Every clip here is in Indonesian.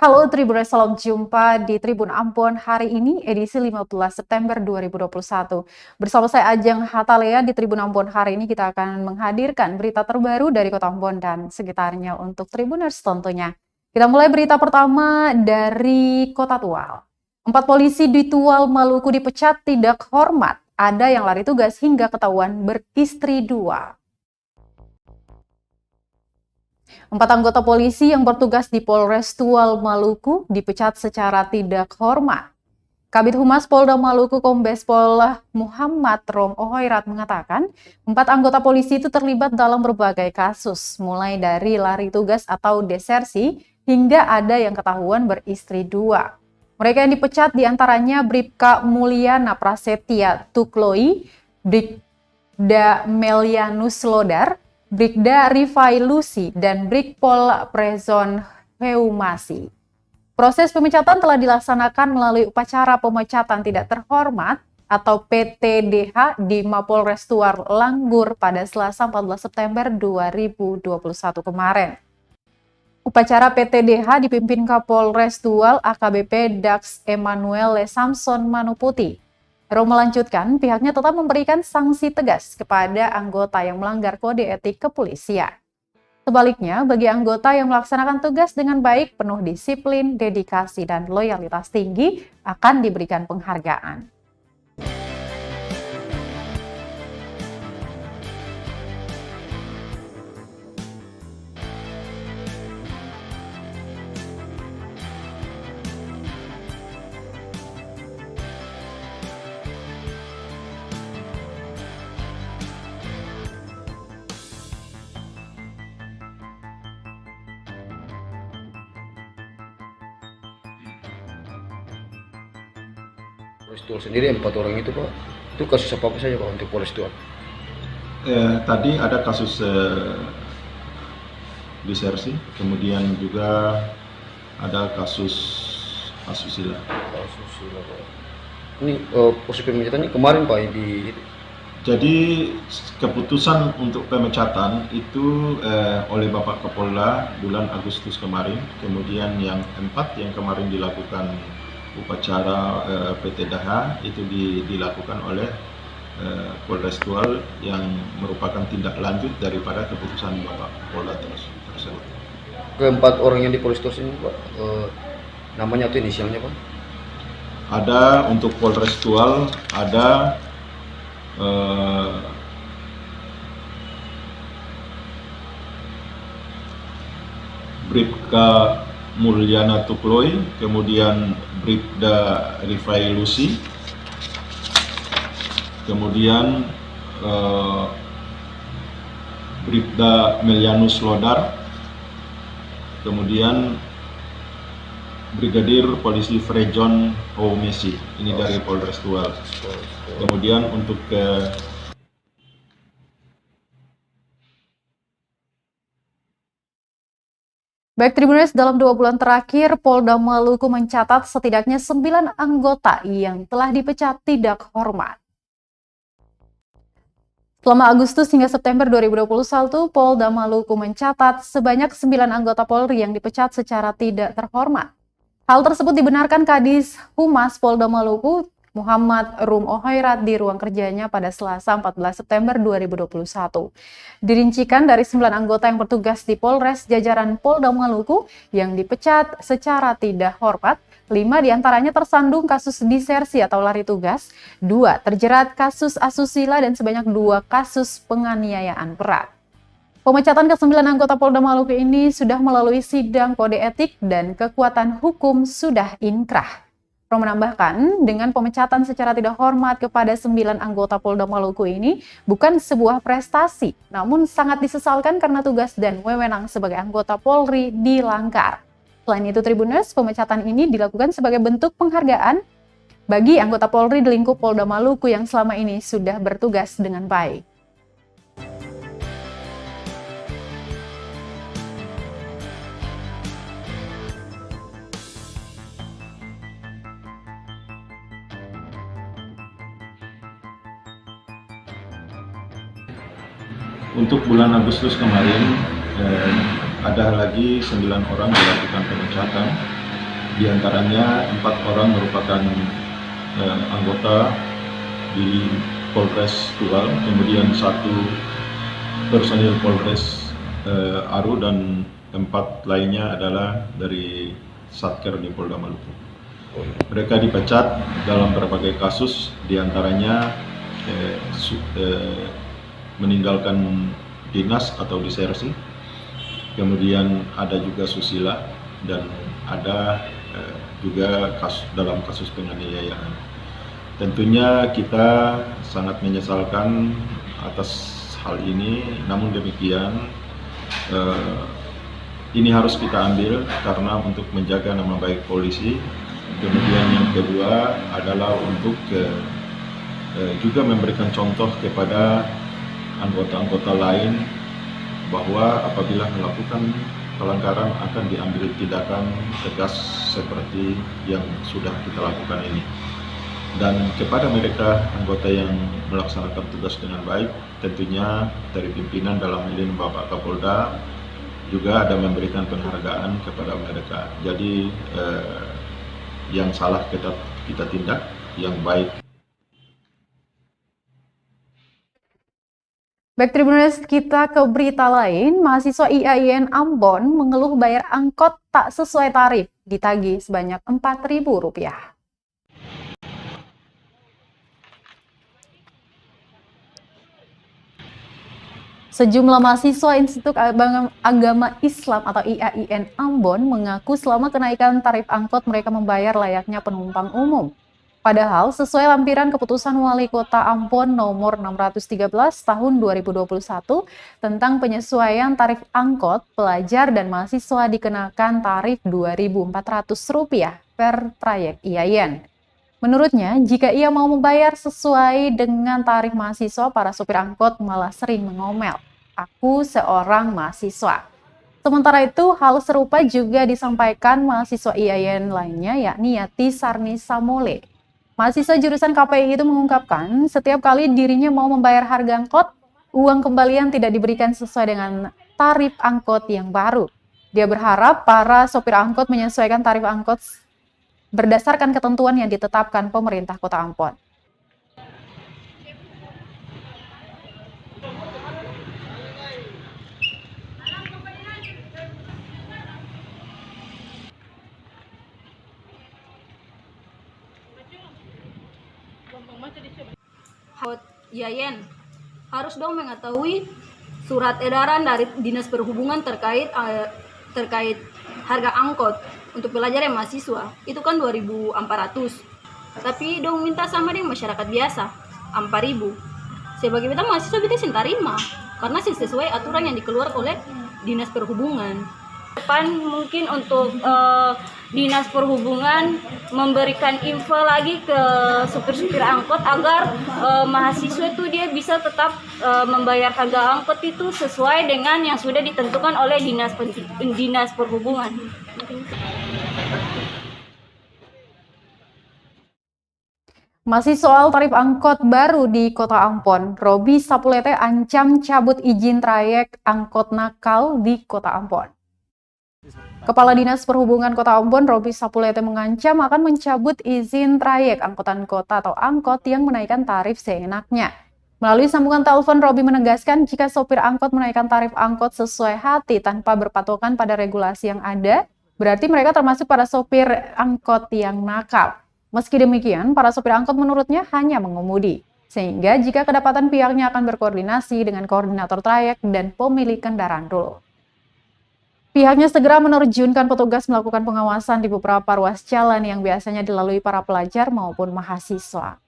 Halo Tribuners, salam jumpa di Tribun Ambon hari ini edisi 15 September 2021. Bersama saya Ajeng Hatalea di Tribun Ambon hari ini kita akan menghadirkan berita terbaru dari Kota Ambon dan sekitarnya untuk Tribuners tentunya. Kita mulai berita pertama dari Kota Tual. 4 polisi di Tual, Maluku dipecat tidak hormat. Ada yang lari tugas hingga ketahuan beristri 2. 4 anggota polisi yang bertugas di Polres Tual, Maluku dipecat secara tidak hormat. Kabid Humas Polda Maluku Kombes Pol Muhammad Rom Ohoirat mengatakan, 4 anggota polisi itu terlibat dalam berbagai kasus, mulai dari lari tugas atau desersi, hingga ada yang ketahuan beristri 2. Mereka yang dipecat diantaranya Bribka Mulyana Prasetya Tukloi, Bribda Melianus Lodar, Brigda Rifai Lucy, dan Brigpol Prezon Heumasi. Proses pemecatan telah dilaksanakan melalui upacara pemecatan tidak terhormat atau PTDH di Mapolres Tual Langgur pada Selasa 14 September 2021 kemarin. Upacara PTDH dipimpin Kapolres Tual AKBP Dax Emmanuel Samson Manuputi. Rom melanjutkan, pihaknya tetap memberikan sanksi tegas kepada anggota yang melanggar kode etik kepolisian. Sebaliknya, bagi anggota yang melaksanakan tugas dengan baik, penuh disiplin, dedikasi, dan loyalitas tinggi, akan diberikan penghargaan. Polres Tual sendiri 4 orang itu Pak, itu kasus apa saja Pak untuk Polres Tual? Tadi ada kasus desersi, kemudian juga ada kasus asusila. Asusila Pak. Ini proses pemecatan ini kemarin Pak di. Jadi keputusan untuk pemecatan itu oleh Bapak Kapolda bulan Agustus kemarin, kemudian yang 4 yang kemarin dilakukan upacara PTDH itu dilakukan oleh Polres Tual yang merupakan tindak lanjut daripada keputusan Bapak Kapolda tersebut. Keempat orang yang di Polres Tual ini Pak, namanya atau inisialnya Pak? Ada untuk Polres Tual ada Bribka Mulyana Tukloi, kemudian Bribda Rifai Lucy, kemudian Bribda Melianus Lodar, kemudian Brigadir Polisi Prezon Heumasi, ini dari Polres Tual. Kemudian untuk Baik Tribuners, dalam 2 bulan terakhir, Polda Maluku mencatat setidaknya 9 anggota yang telah dipecat tidak hormat. Selama Agustus hingga September 2021, Polda Maluku mencatat sebanyak 9 anggota Polri yang dipecat secara tidak terhormat. Hal tersebut dibenarkan Kadis Humas Polda Maluku, Muhammad Rum Ohoirat di ruang kerjanya pada Selasa 14 September 2021. Dirincikan dari 9 anggota yang bertugas di Polres jajaran Polda Maluku yang dipecat secara tidak hormat, 5 diantaranya tersandung kasus disersi atau lari tugas, 2 terjerat kasus asusila dan sebanyak 2 kasus penganiayaan berat. Pemecatan ke-9 anggota Polda Maluku ini sudah melalui sidang kode etik dan kekuatan hukum sudah inkrah. Rom menambahkan, dengan pemecatan secara tidak hormat kepada 9 anggota Polda Maluku ini bukan sebuah prestasi, namun sangat disesalkan karena tugas dan wewenang sebagai anggota Polri dilanggar. Selain itu, Tribuners, pemecatan ini dilakukan sebagai bentuk penghargaan bagi anggota Polri di lingkup Polda Maluku yang selama ini sudah bertugas dengan baik. Untuk bulan Agustus kemarin ada lagi 9 orang dilakukan pemecatan, Di antaranya 4 orang merupakan anggota di Polres Tual, kemudian 1 personil Polres Aru, dan 4 lainnya adalah dari Satker di Polda Maluku. Mereka dipecat dalam berbagai kasus, diantaranya meninggalkan dinas atau disersi, kemudian ada juga susila, dan ada juga dalam kasus penganiayaan. Tentunya kita sangat menyesalkan atas hal ini, namun demikian ini harus kita ambil karena untuk menjaga nama baik polisi. Kemudian yang kedua adalah untuk juga memberikan contoh kepada anggota-anggota lain bahwa apabila melakukan pelanggaran akan diambil tindakan tegas seperti yang sudah kita lakukan ini. Dan kepada mereka anggota yang melaksanakan tugas dengan baik, tentunya dari pimpinan dalam hal ini Bapak Kapolda juga ada memberikan penghargaan kepada mereka. Jadi yang salah kita tindak, yang baik. Baik, Tribuners, kita ke berita lain. Mahasiswa IAIN Ambon mengeluh bayar angkot tak sesuai tarif, ditagih sebanyak Rp4.000. Sejumlah mahasiswa Institut Agama Islam atau IAIN Ambon mengaku selama kenaikan tarif angkot mereka membayar layaknya penumpang umum. Padahal sesuai lampiran keputusan Wali Kota Ambon nomor 613 tahun 2021 tentang penyesuaian tarif angkot, pelajar dan mahasiswa dikenakan tarif Rp2.400 per trayek IAIN. Menurutnya, jika ia mau membayar sesuai dengan tarif mahasiswa, para sopir angkot malah sering mengomel, "Aku seorang mahasiswa." Sementara itu, hal serupa juga disampaikan mahasiswa IAIN lainnya, yakni Yati Sarni Samole. Mahasiswa jurusan KPI itu mengungkapkan, setiap kali dirinya mau membayar harga angkot, uang kembalian tidak diberikan sesuai dengan tarif angkot yang baru. Dia berharap para sopir angkot menyesuaikan tarif angkot berdasarkan ketentuan yang ditetapkan pemerintah Kota Ambon. IAIN harus dong mengetahui surat edaran dari Dinas Perhubungan terkait harga angkot untuk pelajar yang mahasiswa. Itu kan 2.400. Tapi dong minta sama dengan masyarakat biasa, 4.000. Sebagai kita mahasiswa kita sin tarima karena sesuai aturan yang dikeluarkan oleh Dinas Perhubungan. Depan mungkin untuk Dinas Perhubungan memberikan info lagi ke supir-supir angkot agar mahasiswa itu dia bisa tetap membayar harga angkot itu sesuai dengan yang sudah ditentukan oleh Dinas Perhubungan. Masih soal tarif angkot baru di Kota Ambon, Robi Sapulete ancam cabut izin trayek angkot nakal di Kota Ambon. Kepala Dinas Perhubungan Kota Ambon, Robi Sapulete mengancam akan mencabut izin trayek angkutan kota atau angkot yang menaikkan tarif seenaknya. Melalui sambungan telepon, Robi menegaskan jika sopir angkot menaikkan tarif angkot sesuai hati tanpa berpatokan pada regulasi yang ada, berarti mereka termasuk para sopir angkot yang nakal. Meski demikian, para sopir angkot menurutnya hanya mengemudi. Sehingga jika kedapatan pihaknya akan berkoordinasi dengan koordinator trayek dan pemilik kendaraan dulu. Pihaknya segera menerjunkan petugas melakukan pengawasan di beberapa ruas jalan yang biasanya dilalui para pelajar maupun mahasiswa.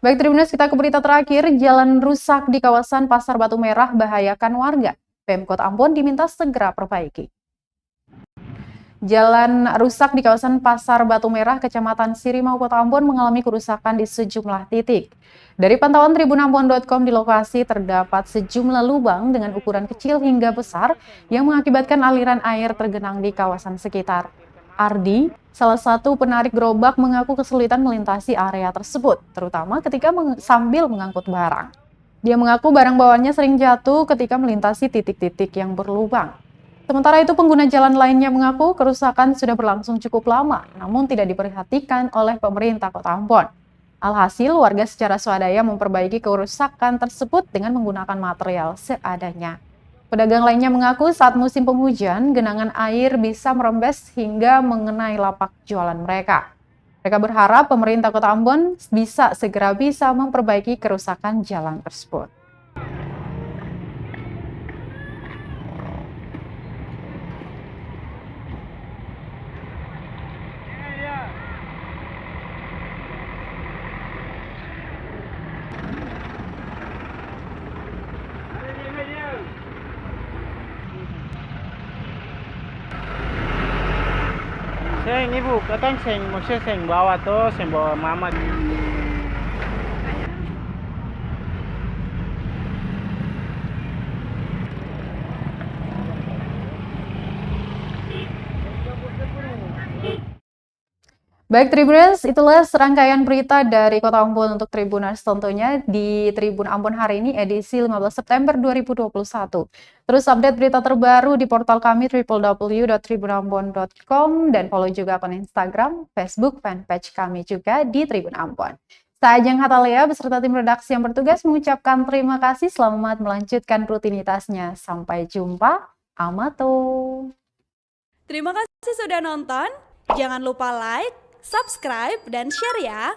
Baik, Tribuners, kita ke berita terakhir. Jalan rusak di kawasan Pasar Batu Merah bahayakan warga. Pemkot Ambon diminta segera perbaiki. Jalan rusak di kawasan Pasar Batu Merah, Kecamatan Sirimau, Kota Ambon mengalami kerusakan di sejumlah titik. Dari pantauan tribunambon.com, di lokasi terdapat sejumlah lubang dengan ukuran kecil hingga besar yang mengakibatkan aliran air tergenang di kawasan sekitar. Ardi, salah satu penarik gerobak, mengaku kesulitan melintasi area tersebut, terutama ketika sambil mengangkut barang. Dia mengaku barang bawaannya sering jatuh ketika melintasi titik-titik yang berlubang. Sementara itu, pengguna jalan lainnya mengaku kerusakan sudah berlangsung cukup lama, namun tidak diperhatikan oleh pemerintah Kota Ambon. Alhasil, warga secara swadaya memperbaiki kerusakan tersebut dengan menggunakan material seadanya. Pedagang lainnya mengaku saat musim penghujan, genangan air bisa merembes hingga mengenai lapak jualan mereka. Mereka berharap pemerintah Kota Ambon bisa memperbaiki kerusakan jalan tersebut. Seng ibu, katanya seng, maksudnya seng bawa tuh, seng bawa mama. Baik Tribuners, itulah serangkaian berita dari Kota Ambon untuk Tribuners tentunya di Tribun Ambon hari ini edisi 15 September 2021. Terus update berita terbaru di portal kami www.tribunambon.com dan follow juga akun Instagram, Facebook, fanpage kami juga di Tribun Ambon. Saya Ajeng Hatalea beserta tim redaksi yang bertugas mengucapkan terima kasih, selamat melanjutkan rutinitasnya. Sampai jumpa, Amato. Terima kasih sudah nonton. Jangan lupa like, subscribe, dan share ya.